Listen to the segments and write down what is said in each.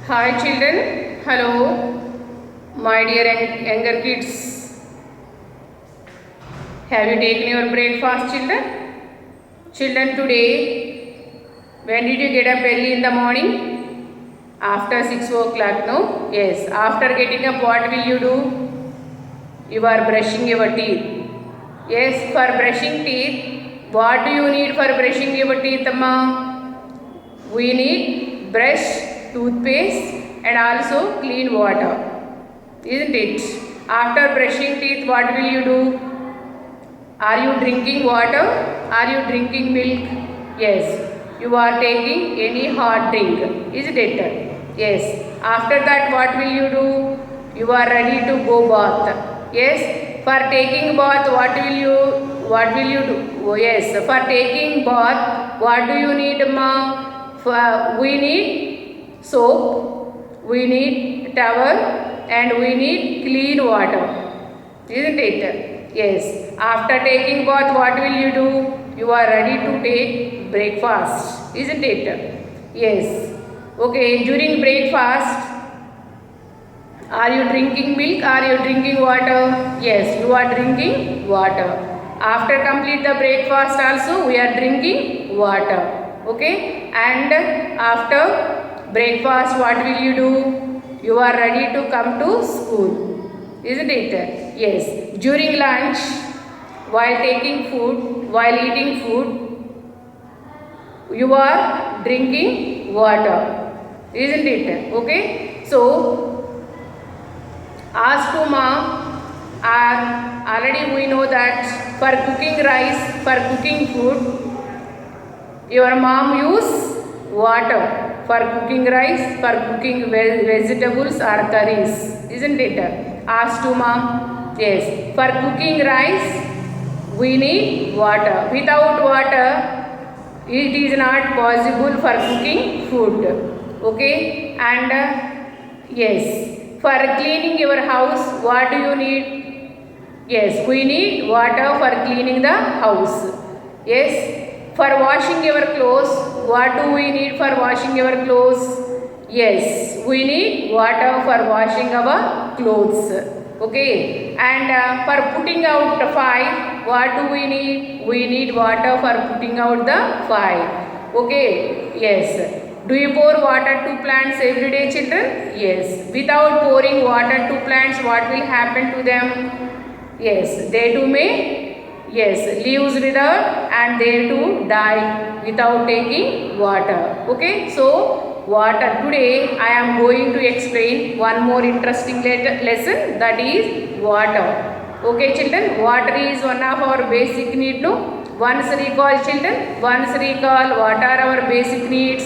Hi children, hello my dear younger kids. Have you taken your breakfast children? Children, today, when did you get up early in the morning? After 6 o'clock, no? Yes, after getting up what will you do? You are brushing your teeth. Yes, for brushing teeth, what do you need for brushing your teeth, amma? We need brush, toothpaste and also clean water, isn't it? After brushing teeth, what will you do? Are you drinking water? Are you drinking milk? Yes, you are taking any hot drink, isn't it? Yes, after that what will you do? You are ready to go bath. Yes, for taking bath what will you do? Oh, yes, for taking bath what do you need, ma? We need soap, we need towel and we need clean water, isn't it? Yes, after taking bath what will you do? You are ready to take breakfast, isn't it? Yes, okay, during breakfast are you drinking milk? Are you drinking water? Yes, you are drinking water. After complete the breakfast also we are drinking water. Okay, and after breakfast what will you do? You are ready to come to school, isn't it? Yes, during lunch, while taking food, while eating food, you are drinking water, isn't it? Okay, so as to mom, already we know that for cooking rice, for cooking food, your mom use water. For cooking rice, for cooking vegetables or curries, isn't it? As to mom, yes. For cooking rice, we need water. Without water, it is not possible for cooking food. Okay, and yes, for cleaning your house, what do you need? Yes, we need water for cleaning the house. Yes, for washing your clothes, what do we need for washing your clothes? Yes, we need water for washing our clothes. Okay, and for putting out the fire, what do we need? We need water for putting out the fire. Okay, yes. Do you pour water to plants every day, children? Yes. Without pouring water to plants, what will happen to them? Yes, they too may, yes, leaves wither and they too die without taking water. Okay, so water. Today I am going to explain one more interesting lesson, that is water. Okay, children, water is one of our basic need. No? Once recall, children, once recall what are our basic needs?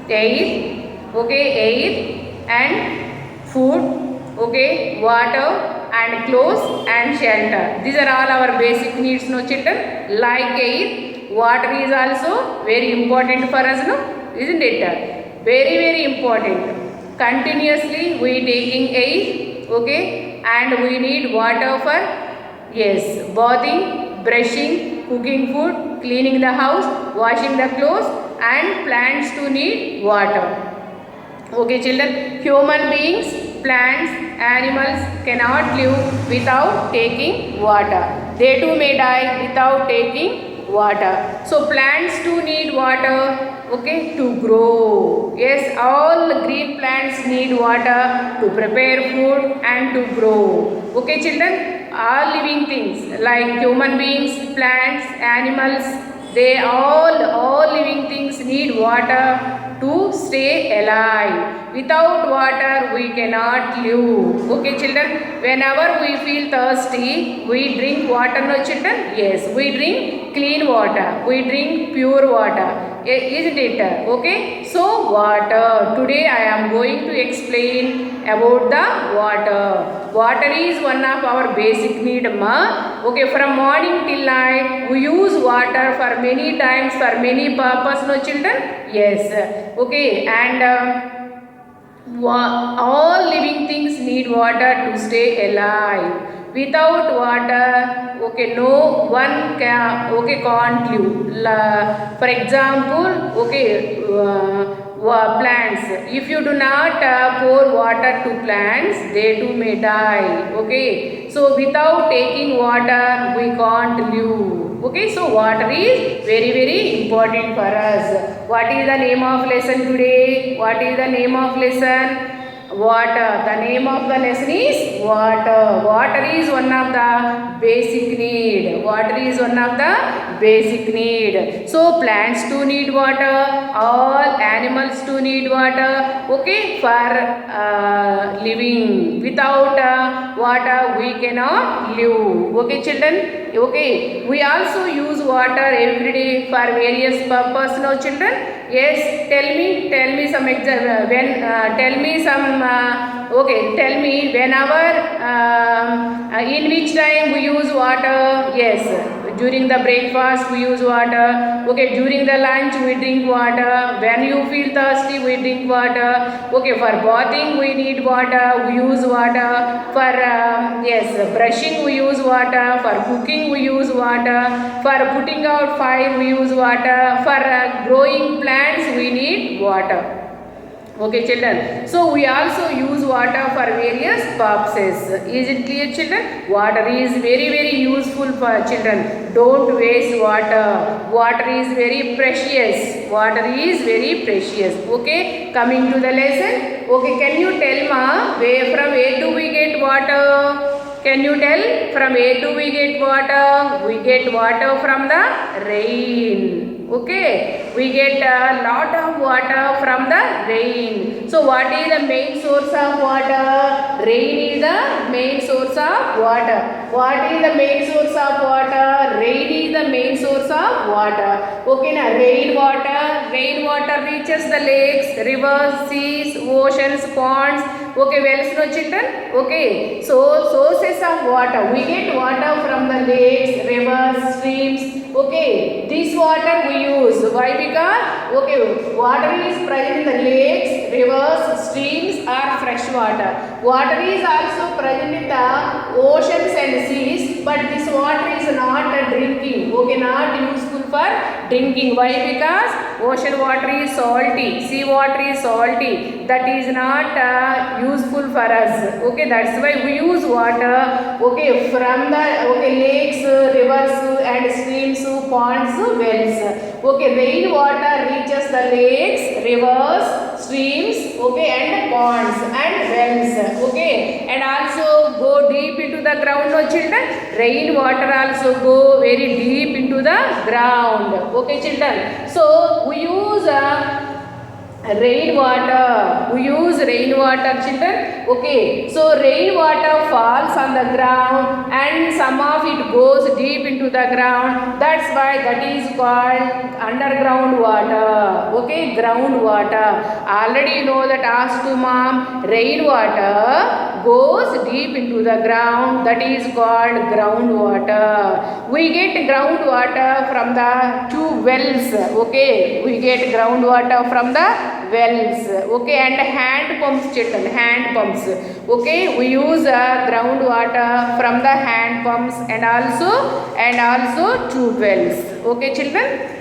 Air, okay, air and food, okay, water and clothes and shelter. These are all our basic needs, no children? Like air, water is also very important for us, no? Isn't it? Very, very important. Continuously we taking air, okay, and we need water for, yes, bathing, brushing, cooking food, cleaning the house, washing the clothes, and plants to need water. Okay, children, human beings, plants, animals cannot live without taking water. They too may die without taking water. So plants too need water, okay, to grow. Yes, all green plants need water to prepare food and to grow. Okay, children, all living things like human beings, plants, animals, they all living things need water to stay alive. Without water we cannot live. Okay, children, whenever we feel thirsty, we drink water, no children? Yes, we drink clean water. We drink pure water. Isn't it? Okay, so water. Today I am going to explain about the water. Water is one of our basic need, ma. Okay, from morning till night we use water for many times, for many purpose, no children? Yes. Okay, and all living things need water to stay alive. Without water, okay, no one can, okay, can't live. For example, okay, plants. If you do not pour water to plants, they too may die. Okay. So without taking water, we can't live. Okay. So water is very very important for us. What is the name of lesson today? What is the name of lesson? Water. The name of the lesson is water. Water is one of the basic need. Water is one of the basic need. So plants too need water. All animals too need water. Okay, for living. Without water we cannot live. Okay, children. Okay, we also use water every day for various purpose. No, children. Yes, tell me some example. Tell me some. Okay, tell me whenever in which time we use water. Yes, during the breakfast we use water. Okay, during the lunch we drink water. When you feel thirsty we drink water. Okay, for bathing we need water. We use water. For yes, brushing we use water. For cooking we use water. For putting out fire we use water. For growing plants we need water. Okay, children. So we also use water for various purposes. Is it clear, children? Water is very very useful for children. Don't waste water. Water is very precious. Water is very precious. Okay. Coming to the lesson. Okay. Can you tell ma where do we get water? Can you tell from where do we get water? We get water from the rain. Okay, we get a lot of water from the rain. So what is the main source of water? Rain is the main source of water. What is the main source of water? Rain is the main source of water. Okay, now rainwater reaches the lakes, rivers, seas, oceans, ponds. Okay, wells, no, children. Okay, so sources of water. We get water from the lakes, rivers, streams. Okay, this water we use. Why? Because okay, water is present in the lakes, rivers, streams or fresh water. Water is also present in the oceans and seas, but this water is not drinking. Okay, not useful for drinking. Why? Because ocean water is salty, sea water is salty. That is not useful for us. Okay, that's why we use water. Okay, from the lakes, rivers and streams, ponds, wells. Okay, rainwater reaches the lakes, rivers, streams, okay, and ponds and wells. Okay, and also go deep into the ground, no, children. Rainwater also go very deep into the ground. Okay, children. So we use rainwater. We use rainwater, children. Okay, so rainwater falls on the ground and some of it goes deep into the ground. That's why that is called underground water. Okay, groundwater. Already you know that, asked to mom. Rainwater goes deep into the ground. That is called groundwater. We get groundwater from the two wells. Okay, we get groundwater from the wells. Okay, and hand pumps, children. Hand pumps. Okay, we use groundwater from the hand pumps and also tube wells. Okay, children.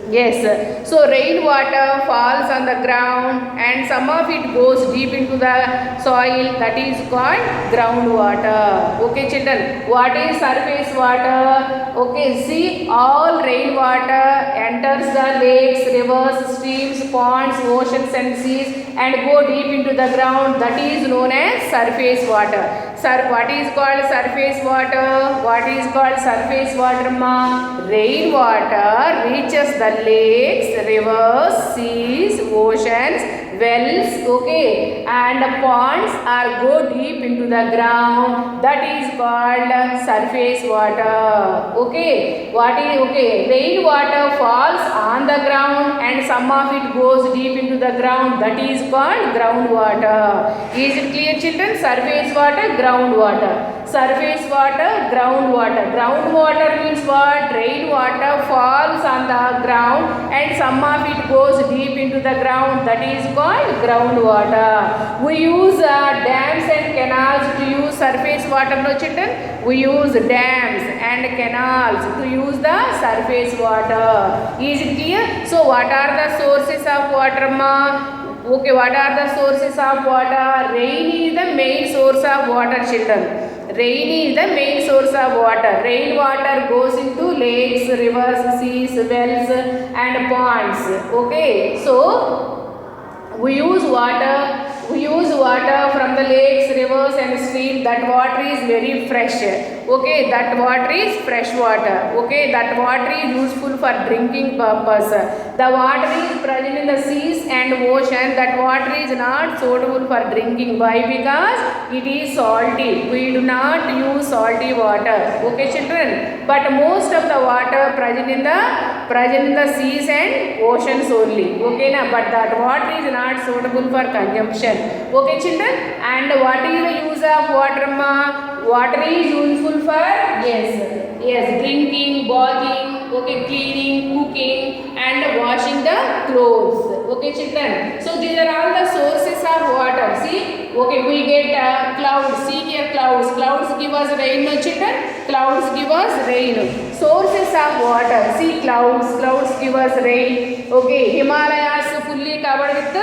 Yes, so rainwater falls on the ground and some of it goes deep into the soil. That is called groundwater. Okay, children. What is surface water? Okay, see, all rainwater enters the lakes, rivers, streams, ponds, oceans and seas and go deep into the ground. That is known as surface water. Sir, what is called surface water? What is called surface water, ma? Rainwater reaches the lakes, rivers, seas, oceans, wells, okay, and ponds are go deep into the ground. That is called surface water. Okay, what is okay? Rainwater falls on the ground and some of it goes deep into the ground. That is called groundwater. Is it clear, children? Surface water, groundwater. Surface water, groundwater. Groundwater means what? Rainwater falls on the ground and some of it goes deep into the ground. That is called called groundwater. We use dams and canals to use surface water, no children? We use dams and canals to use the surface water. Is it clear? So what are the sources of water, ma? Okay, what are the sources of water? Rain is the main source of water, children. Rain is the main source of water. Rainwater goes into lakes, rivers, seas, wells and ponds. Okay, so we use water from the lakes, rivers and streams. That water is very fresh. Okay, that water is fresh water. Okay, that water is useful for drinking purpose. The water is present in the seas and ocean. That water is not suitable for drinking. Why? Because it is salty. We do not use salty water. Okay, children. But most of the water present in the seas and oceans only. Okay, na? But that water is not suitable for consumption. Okay, children. And what is the use of water, ma? Water is useful for drinking, bathing, okay, cleaning, cooking and washing the clothes. Okay, children. So these are all the sources of water. See, okay, we get clouds. See here, clouds. Clouds give us rain, no children? Clouds give us rain. Sources of water. See, clouds. Clouds give us rain. Okay, Himalayas fully covered with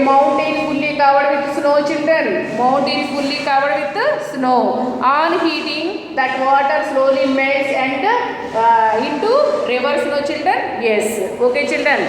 mountain fully covered with snow, children. Mountain fully covered with snow. On heating, that water slowly melts and into rivers, no children? Yes. Okay, children.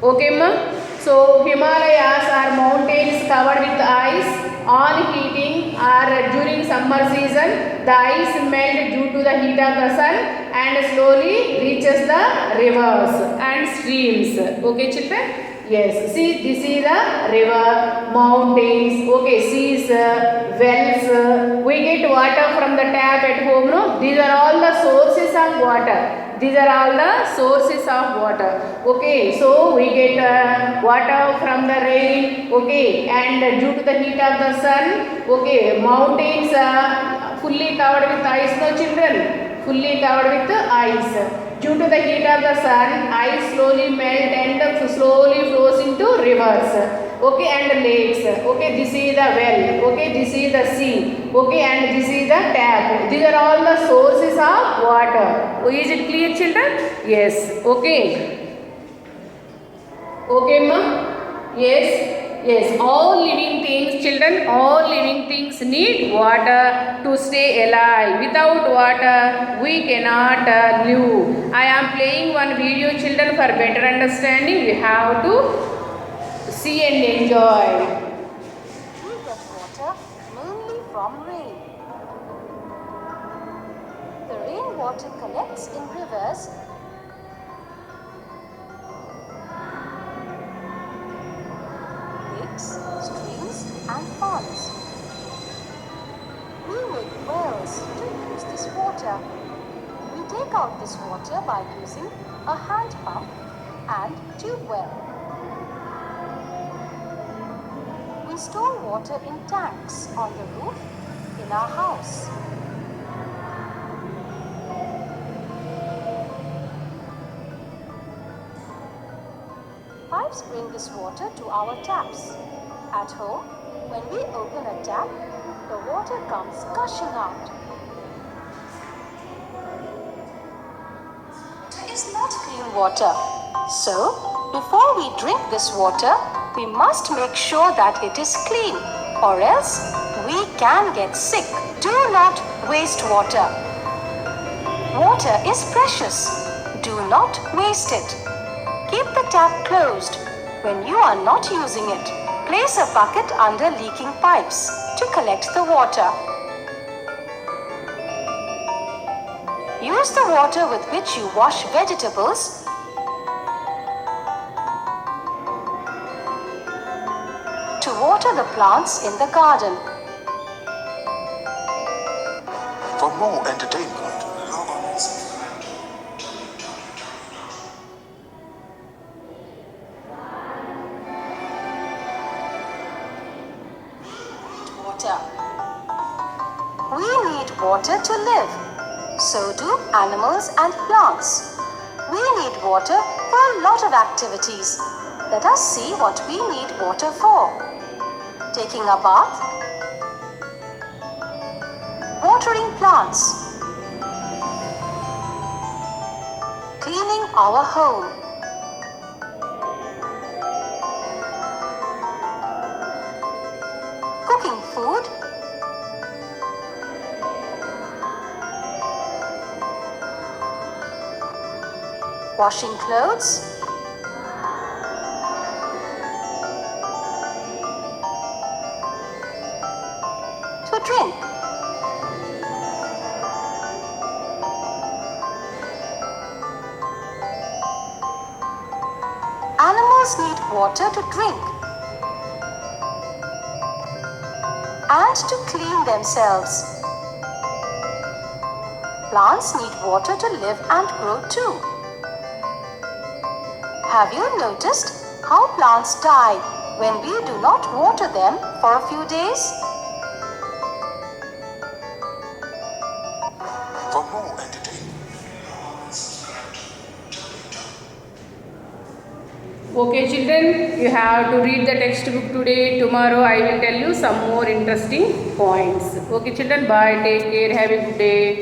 Okay, ma? So Himalayas are mountains covered with ice. On heating or during summer season, the ice melt due to the heat of the sun and slowly reaches the rivers and streams. Okay, children? Yes, see, this is the river, mountains, okay, seas, wells. We get water from the tap at home, no? These are all the sources of water. These are all the sources of water. Okay, so we get water from the rain, okay, and due to the heat of the sun, okay, mountains fully covered with ice, no children? Fully covered with ice. Due to the heat of the sun, ice slowly melt and slowly flows into rivers, okay, and lakes. Okay, this is the well. Okay, this is the sea. Okay, and this is the tap. These are all the sources of water. Is it clear, children? Yes. Okay. Okay, ma? Yes. Yes, all living things, children, all living things need water to stay alive. Without water, we cannot live. I am playing one video, children, for better understanding. We have to see and enjoy. We get water mainly from rain. The rainwater collects in rivers, streams and ponds. We make wells to use this water. We take out this water by using a hand pump and tube well. We store water in tanks on the roof in our house. Pipes bring this water to our taps. At home, when we open a tap, the water comes gushing out. It is not clean water. So, before we drink this water, we must make sure that it is clean, or else we can get sick. Do not waste water. Water is precious. Do not waste it. Keep the tap closed. When you are not using it, place a bucket under leaking pipes to collect the water. Use the water with which you wash vegetables to water the plants in the garden. For more entertainment, log on water. We need water to live. So do animals and plants. We need water for a lot of activities. Let us see what we need water for. Taking a bath, watering plants, cleaning our home, cooking food, washing clothes, to drink. Animals need water to drink and to clean themselves. Plants need water to live and grow too. Have you noticed how plants die when we do not water them for a few days? For more entertainment. Okay children, you have to read the textbook today. Tomorrow I will tell you some more interesting points. Okay children, bye. Take care. Have a good day.